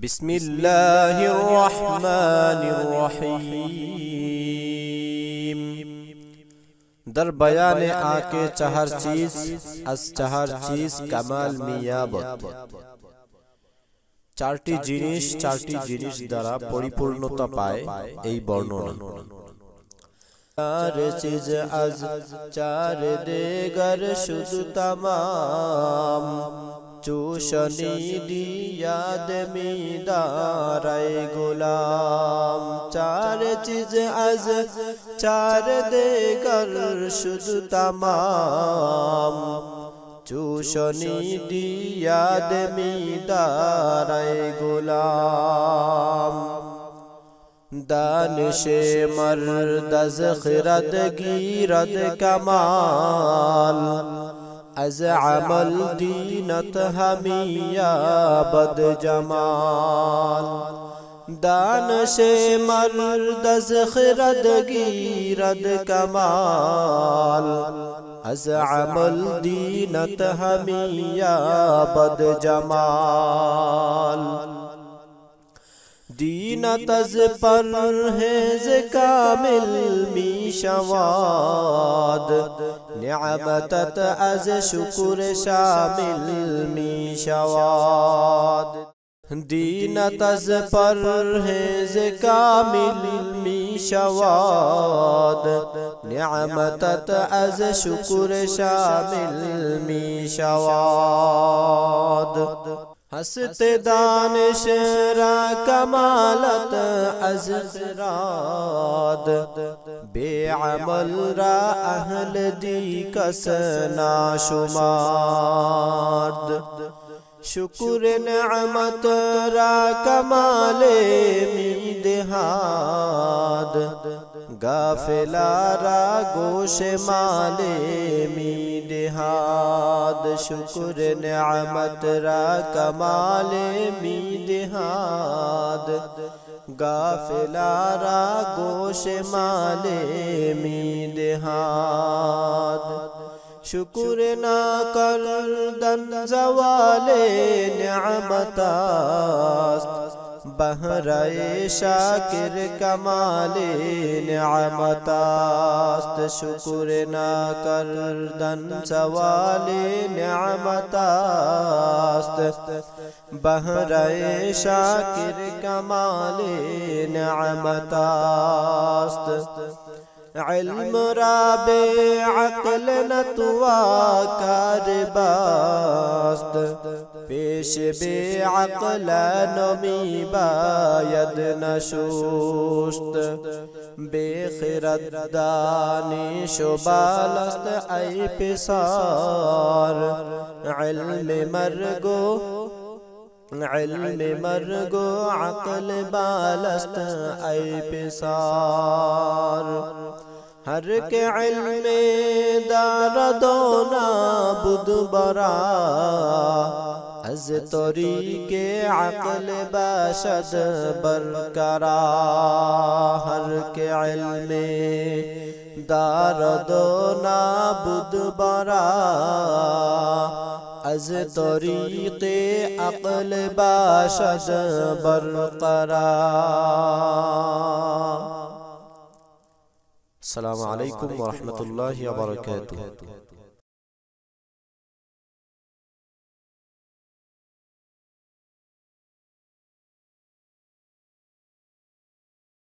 बिस्मिल्लाहिर्रहमानिर्रहीम। दर बयान आके चार चीज अस चार चीज कमाल मियाबत। चारटी जिनिस द्वारा परिपूर्णता पाए এই বর্ণনা। चार चीज आज चार देगर शुद्ध तमाम चूशनी दिया दमीदाराय गुलाम। चार चीज आज चार देगर शुद्ध तमाम चूशनी दिया दमीदाराय गुलाम। दानिशे मर्द अज़ खिरद गिरद कमाल अज़ अमल दीनत हमिया बद जमाल। दानिशे मर्द अज़ खिरद गिरद कमाल अज़ अमल दीनत हमिया बद जमाल। दीनत अज़ परहेज़ कामिल मीशवाद निअमतत अज़ शुक्र शामिल मीशवाद। दीनत अज़ परहेज़ कामिल मीशवाद निअमतत अज़ शुक्र शामिल मीशवाद। हसते दानिश रा कमालत अज़ खिराद बेअमल रा अहल दी कस नाशुमार। शुक्र नेमत रा कमाले मिदेहाद गाफिला रा गोश माले मिदेहाद। शुक्र नेमत रा कमाले मिदेहाद गाफिला रा गोश माले मिदेहाद। शुक्र ना कर दन जवाले निअमतास्त बहराए शाकिर कमाले निअमतास्त। शुक्र ना कर दन जवाले निअमतास्त बहराए शाकिर कमाले निअमतास्त। इल्म राबे अक्ल नतवा कारबास्त पेश बे अक्ल नमी बायद नशुस्त। बेखिरत दानिश बालस्त ऐ पिसार इल्म मरगो अक्ल बालस्त ऐ पिसार। हर के इल्मे दारदोना बुद बरा अज़ तरीके अक्ल बाशद बरकरा। हर के इल्मे दारदोना बुद बरा अज़ तरीके अक्ल बाशद बरकरा। अस्सलामु अलैकुम व रहमतुल्लाहि व बरकातुहू।